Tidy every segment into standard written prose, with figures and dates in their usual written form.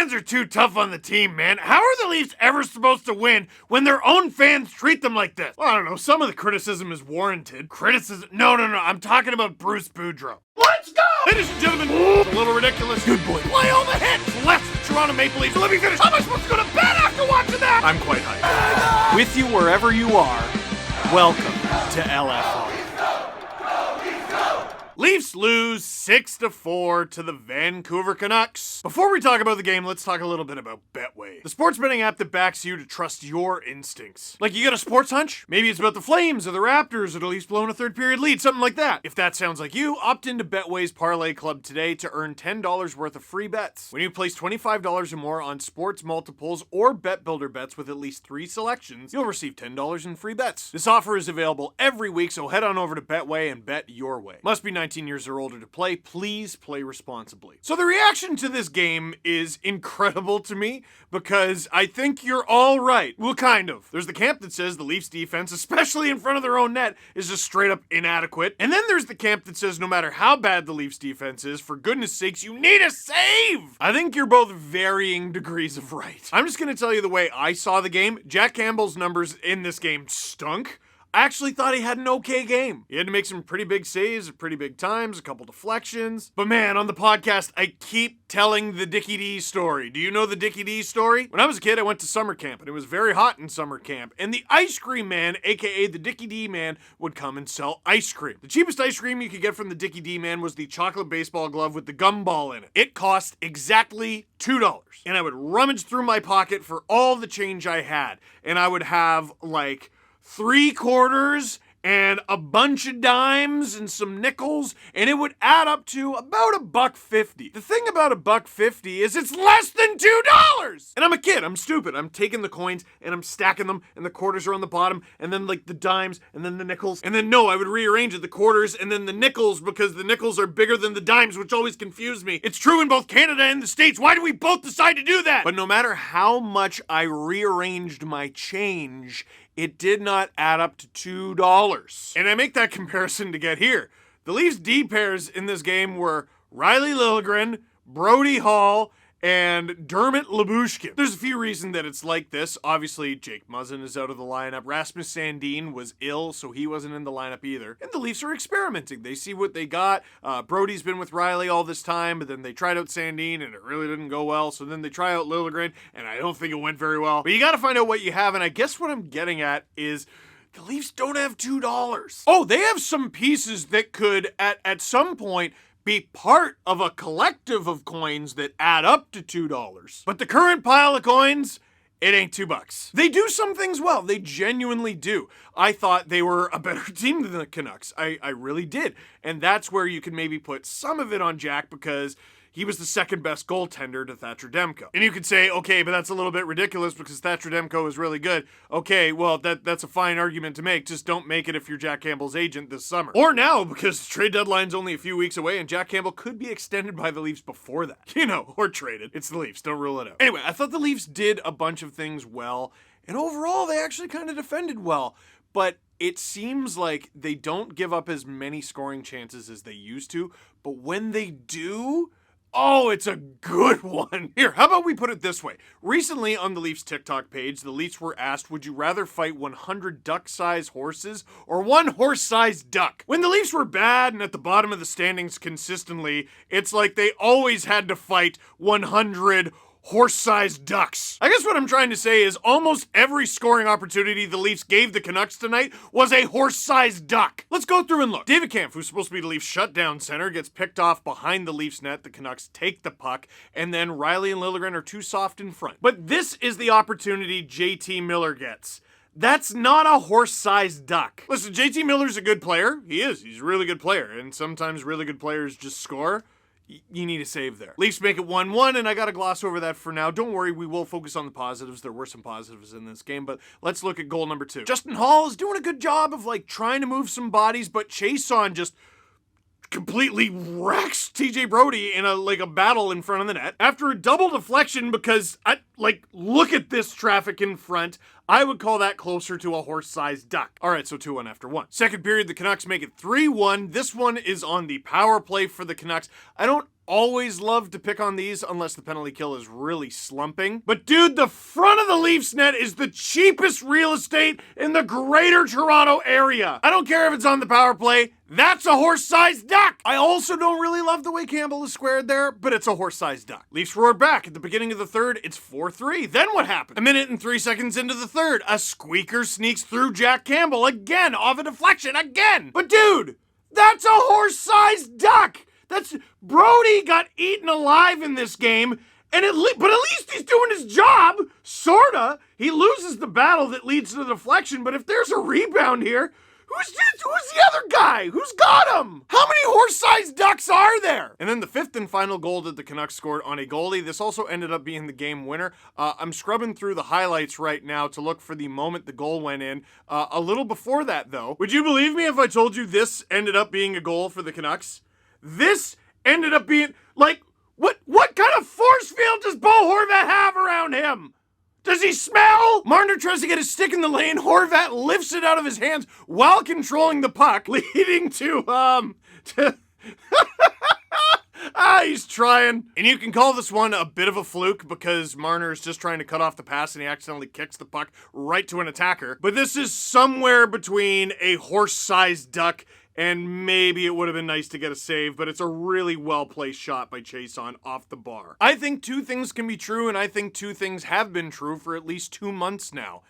fans are too tough on the team, man. How are the Leafs ever supposed to win when their own fans treat them like this? Well, I don't know. Some of the criticism is warranted. Criticism? No. I'm talking about Bruce Boudreau. Let's go! Ladies and gentlemen, it's a little ridiculous. Good boy. Play all the hits. Left the Toronto Maple Leafs. Let me finish. How am I supposed to go to bed after watching that? I'm quite hyped. With you wherever you are, welcome to LFR. Leafs lose 6-4 to the Vancouver Canucks. Before we talk about the game, let's talk a little bit about Betway, the sports betting app that backs you to trust your instincts. Like, you got a sports hunch? Maybe it's about the Flames or the Raptors or the Leafs blowing a third period lead, something like that. If that sounds like you, opt into Betway's Parlay Club today to earn $10 worth of free bets. When you place $25 or more on sports multiples or bet builder bets with at least 3 selections, you'll receive $10 in free bets. This offer is available every week, so head on over to Betway and bet your way. Must be 19 years or older to play. Please play responsibly. So the reaction to this game is incredible to me because I think you're all right. Well, kind of. There's the camp that says the Leafs defense, especially in front of their own net, is just straight up inadequate. And then there's the camp that says no matter how bad the Leafs defense is, for goodness sakes, you need a save. I think you're both varying degrees of right. I'm just going to tell you the way I saw the game. Jack Campbell's numbers in this game stunk. I actually thought he had an okay game. He had to make some pretty big saves at pretty big times, a couple deflections. But man, on the podcast, I keep telling the Dickie D story. Do you know the Dickie D story? When I was a kid, I went to summer camp, and it was very hot in summer camp. And the ice cream man, aka the Dickie D man, would come and sell ice cream. The cheapest ice cream you could get from the Dickie D man was the chocolate baseball glove with the gumball in it. It cost exactly $2. And I would rummage through my pocket for all the change I had. And I would have like 3 quarters and a bunch of dimes and some nickels, and it would add up to about $1.50. The thing about $1.50 is it's less than $2! And I'm a kid, I'm stupid. I'm taking the coins and I'm stacking them, and the quarters are on the bottom, and then like the dimes, and then the nickels, and then no, I would rearrange it, the quarters, and then the nickels, because the nickels are bigger than the dimes, which always confused me. It's true in both Canada and the States. Why do we both decide to do that? But no matter how much I rearranged my change, it did not add up to $2. And I make that comparison to get here. The Leafs D pairs in this game were Riley Liljegren, Brody Hall, and Dermot Labushkin. There's a few reasons that it's like this. Obviously, Jake Muzzin is out of the lineup. Rasmus Sandin was ill, so he wasn't in the lineup either. And the Leafs are experimenting. They see what they got. Brody's been with Riley all this time, but then they tried out Sandin, and it really didn't go well. So then they try out Liljegren, and I don't think it went very well. But you got to find out what you have, and I guess what I'm getting at is the Leafs don't have $2. Oh, they have some pieces that could, at some point, be part of a collective of coins that add up to $2. But the current pile of coins, it ain't $2. They do some things well. They genuinely do. I thought they were a better team than the Canucks. I really did. And that's where you can maybe put some of it on Jack because he was the second best goaltender to Thatcher Demko. And you could say, okay, but that's a little bit ridiculous because Thatcher Demko is really good. Okay, well, that's a fine argument to make. Just don't make it if you're Jack Campbell's agent this summer. Or now, because the trade deadline's only a few weeks away and Jack Campbell could be extended by the Leafs before that. You know, or traded. It's the Leafs. Don't rule it out. Anyway, I thought the Leafs did a bunch of things well, and overall, they actually kind of defended well. But it seems like they don't give up as many scoring chances as they used to, but when they do, oh, it's a good one. Here, how about we put it this way? Recently on the Leafs TikTok page, the Leafs were asked, would you rather fight 100 duck-sized horses or 1 horse-sized duck? When the Leafs were bad and at the bottom of the standings consistently, it's like they always had to fight 100 horse-sized ducks. I guess what I'm trying to say is almost every scoring opportunity the Leafs gave the Canucks tonight was a horse-sized duck. Let's go through and look. David Kampf, who's supposed to be the Leafs shutdown center, gets picked off behind the Leafs net. The Canucks take the puck, and then Riley and Liljegren are too soft in front. But this is the opportunity JT Miller gets. That's not a horse-sized duck. Listen, JT Miller's a good player. He is. He's a really good player, and sometimes really good players just score. You need a save there. Leafs make it 1-1, and I gotta gloss over that for now. Don't worry, we will focus on the positives. There were some positives in this game, but let's look at goal number 2. Justin Holl is doing a good job of trying to move some bodies, but Chiasson just completely wrecks TJ Brody in a battle in front of the net. After a double deflection, because look at this traffic in front. I would call that closer to a horse-sized duck. All right, so 2-1 after 1. Second period, the Canucks make it 3-1. This one is on the power play for the Canucks. I don't always love to pick on these unless the penalty kill is really slumping. But dude, the front of the Leafs net is the cheapest real estate in the greater Toronto area. I don't care if it's on the power play. That's a horse-sized duck! I also don't really love the way Campbell is squared there, but it's a horse-sized duck. Leafs roared back at the beginning of the third. It's 4-3. Then what happened? A minute and 3 seconds into the third, a squeaker sneaks through Jack Campbell again off a deflection again. But dude, that's a horse-sized duck! Brody got eaten alive in this game, but at least he's doing his job, sorta. He loses the battle that leads to the deflection, but if there's a rebound here, who's the other guy? Who's got him? How many horse-sized ducks are there? And then the fifth and final goal that the Canucks scored on a goalie. This also ended up being the game winner. I'm scrubbing through the highlights right now to look for the moment the goal went in. A little before that, though. Would you believe me if I told you this ended up being a goal for the Canucks? This ended up being, like, what kind of force field does Bo Horvat have around him? Does he smell? Marner tries to get his stick in the lane. Horvat lifts it out of his hands while controlling the puck, leading to he's trying. And you can call this one a bit of a fluke because Marner is just trying to cut off the pass and he accidentally kicks the puck right to an attacker. But this is somewhere between a horse-sized duck and maybe it would have been nice to get a save, but it's a really well-placed shot by Chiasson off the bar. I think two things can be true, and I think two things have been true for at least 2 months now.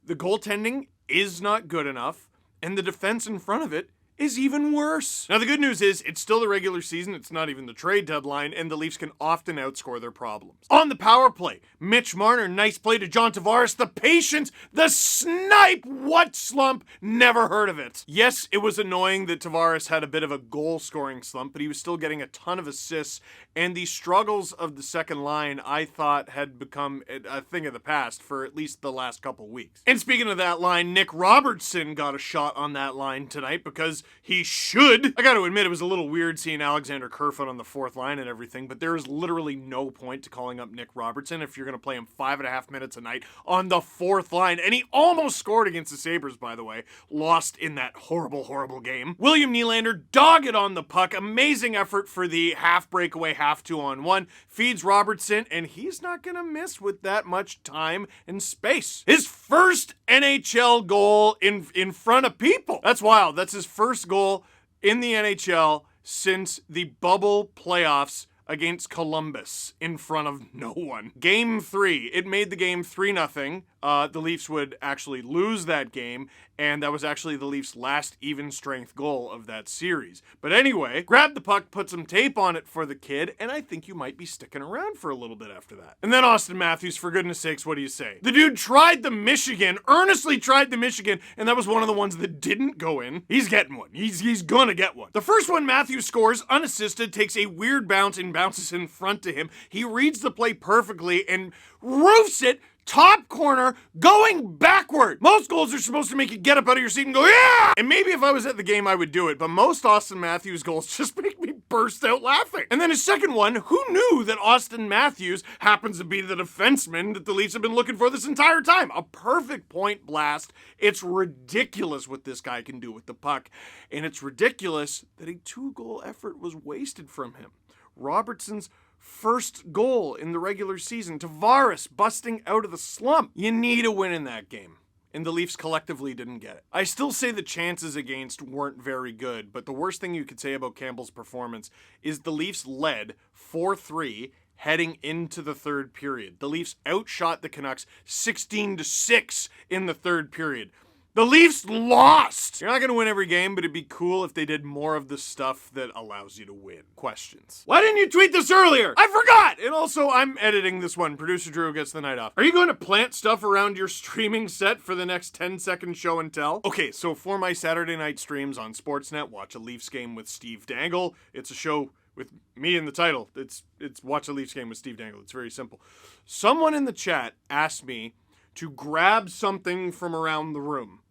The goaltending is not good enough, and the defense in front of it is even worse. Now, the good news is it's still the regular season. It's not even the trade deadline, and the Leafs can often outscore their problems. On the power play, Mitch Marner, nice play to John Tavares. The patience, the snipe, what slump? Never heard of it. Yes, it was annoying that Tavares had a bit of a goal-scoring slump, but he was still getting a ton of assists, and the struggles of the second line, I thought, had become a thing of the past for at least the last couple weeks. And speaking of that line, Nick Robertson got a shot on that line tonight because he should. I gotta admit, it was a little weird seeing Alexander Kerfoot on the fourth line and everything, but there is literally no point to calling up Nick Robertson if you're gonna play him 5.5 minutes a night on the fourth line. And he almost scored against the Sabres, by the way. Lost in that horrible, horrible game. William Nylander, dogged on the puck. Amazing effort for the half breakaway, half 2-on-1. Feeds Robertson, and he's not gonna miss with that much time and space. His first NHL goal in front of people. That's wild. That's his first goal in the NHL since the bubble playoffs against Columbus in front of no one. Game 3, it made the game 3-0. The Leafs would actually lose that game, and that was actually the Leafs' last even-strength goal of that series. But anyway, grab the puck, put some tape on it for the kid, and I think you might be sticking around for a little bit after that. And then Austin Matthews, for goodness sakes, what do you say? The dude tried the Michigan, earnestly tried the Michigan, and that was one of the ones that didn't go in. He's getting one. He's gonna get one. The first one Matthews scores, unassisted, takes a weird bounce and bounces in front to him. He reads the play perfectly and roofs it top corner, going backward. Most goals are supposed to make you get up out of your seat and go, yeah! And maybe if I was at the game, I would do it, but most Austin Matthews goals just make me burst out laughing. And then his second one, who knew that Austin Matthews happens to be the defenseman that the Leafs have been looking for this entire time? A perfect point blast. It's ridiculous what this guy can do with the puck, and it's ridiculous that a 2-goal effort was wasted from him. Robertson's first goal in the regular season. Tavares busting out of the slump. You need a win in that game. And the Leafs collectively didn't get it. I still say the chances against weren't very good, but the worst thing you could say about Campbell's performance is the Leafs led 4-3 heading into the third period. The Leafs outshot the Canucks 16-6 in the third period. The Leafs lost! You're not going to win every game, but it'd be cool if they did more of the stuff that allows you to win. Questions. Why didn't you tweet this earlier? I forgot! And also, I'm editing this one. Producer Drew gets the night off. Are you going to plant stuff around your streaming set for the next 10-second show and tell? Okay, so for my Saturday night streams on Sportsnet, watch a Leafs game with Steve Dangle. It's a show with me in the title. It's Watch a Leafs game with Steve Dangle. It's very simple. Someone in the chat asked me to grab something from around the room.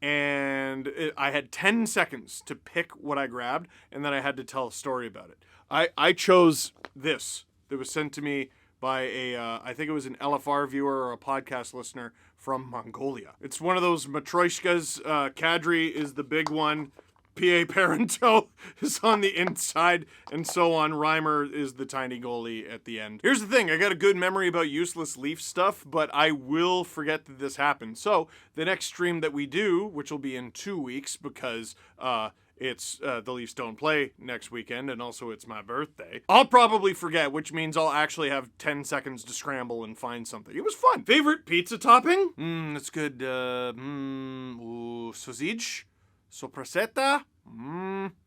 And I had 10 seconds to pick what I grabbed, and then I had to tell a story about it. I chose this that was sent to me by I think it was an LFR viewer or a podcast listener from Mongolia. It's one of those matryoshkas. Kadri is the big one. P.A. Parento is on the inside, and so on. Reimer is the tiny goalie at the end. Here's the thing, I got a good memory about useless Leaf stuff, but I will forget that this happened. So, the next stream that we do, which will be in 2 weeks, because, it's the Leafs don't play next weekend, and also it's my birthday. I'll probably forget, which means I'll actually have 10 seconds to scramble and find something. It was fun. Favorite pizza topping? That's good. Sausage? Sopressata?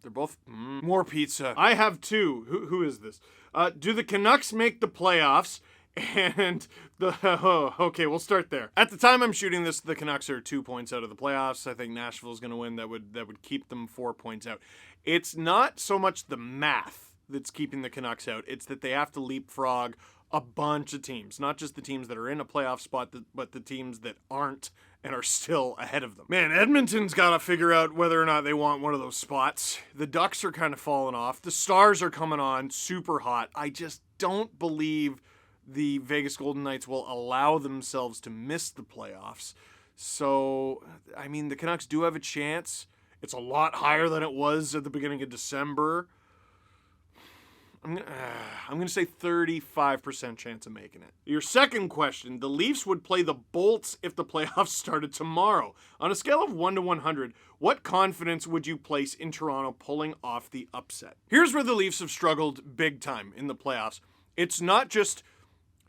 They're both more pizza. I have two. Who is this? Do the Canucks make the playoffs? And okay, we'll start there. At the time I'm shooting this, the Canucks are 2 points out of the playoffs. I think Nashville's going to win. That would keep them 4 points out. It's not so much the math that's keeping the Canucks out. It's that they have to leapfrog a bunch of teams, not just the teams that are in a playoff spot, but the teams that aren't and are still ahead of them. Man, Edmonton's got to figure out whether or not they want one of those spots. The Ducks are kind of falling off. The Stars are coming on super hot. I just don't believe the Vegas Golden Knights will allow themselves to miss the playoffs. So, I mean, the Canucks do have a chance. It's a lot higher than it was at the beginning of December. I'm gonna say 35% chance of making it. Your second question, the Leafs would play the Bolts if the playoffs started tomorrow. On a scale of 1 to 100, what confidence would you place in Toronto pulling off the upset? Here's where the Leafs have struggled big time in the playoffs. It's not just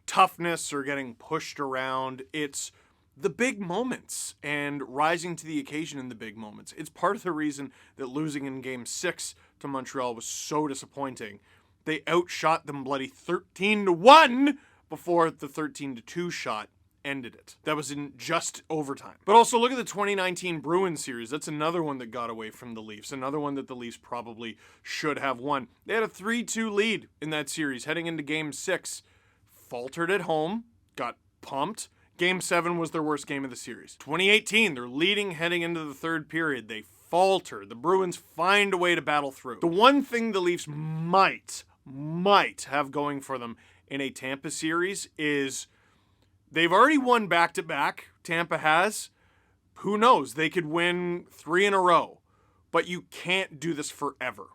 toughness or getting pushed around, it's the big moments and rising to the occasion in the big moments. It's part of the reason that losing in Game 6 to Montreal was so disappointing. They outshot them bloody 13-1 before the 13-2 shot ended it. That was in just overtime. But also look at the 2019 Bruins series. That's another one that got away from the Leafs. Another one that the Leafs probably should have won. They had a 3-2 lead in that series heading into Game 6. Faltered at home, got pumped. Game 7 was their worst game of the series. 2018, they're leading heading into the third period. They falter. The Bruins find a way to battle through. The one thing the Leafs might have going for them in a Tampa series is they've already won back-to-back. Tampa has. Who knows? They could win 3 in a row. But you can't do this forever.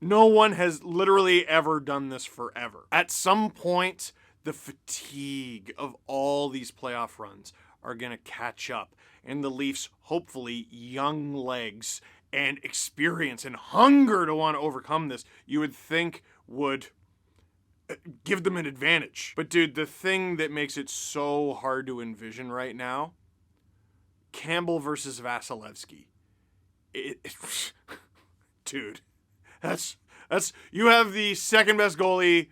No one has literally ever done this forever. At some point, the fatigue of all these playoff runs are going to catch up. And the Leafs, hopefully, young legs and experience and hunger to want to overcome this, you would think would give them an advantage. But dude, the thing that makes it so hard to envision right now, Campbell versus Vasilevsky. Dude, that's you have the second best goalie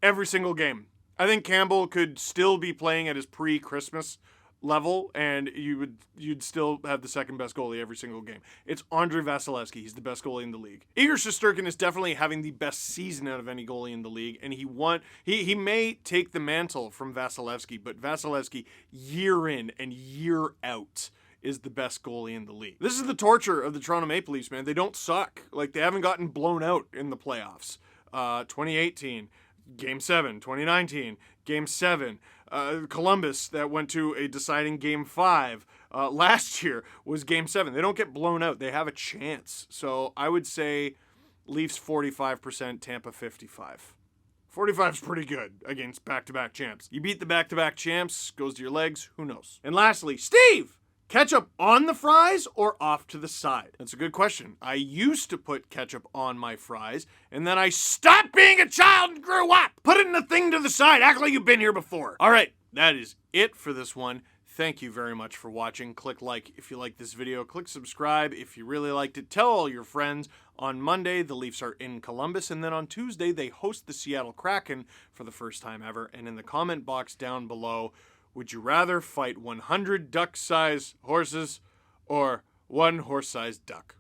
every single game. I think Campbell could still be playing at his pre-Christmas level, and you'd still have the second best goalie every single game. It's Andrei Vasilevsky. He's the best goalie in the league. Igor Shesterkin is definitely having the best season out of any goalie in the league, and he may take the mantle from Vasilevsky, but Vasilevsky year in and year out is the best goalie in the league. This is the torture of the Toronto Maple Leafs, man. They don't suck. Like, they haven't gotten blown out in the playoffs. 2018. Game 7, 2019, Game 7, Columbus that went to a deciding Game 5 last year was Game 7. They don't get blown out. They have a chance. So I would say Leafs 45%, Tampa 55. 45 is pretty good against back-to-back champs. You beat the back-to-back champs, goes to your legs, who knows? And lastly, Steve! Ketchup on the fries or off to the side? That's a good question. I used to put ketchup on my fries, and then I stopped being a child and grew up. Put it in the thing to the side. Act like you've been here before. All right, that is it for this one. Thank you very much for watching. Click like if you like this video. Click subscribe if you really liked it. Tell all your friends. On Monday, the Leafs are in Columbus, and then on Tuesday, they host the Seattle Kraken for the first time ever. And in the comment box down below, would you rather fight 100 duck-sized horses or one horse-sized duck?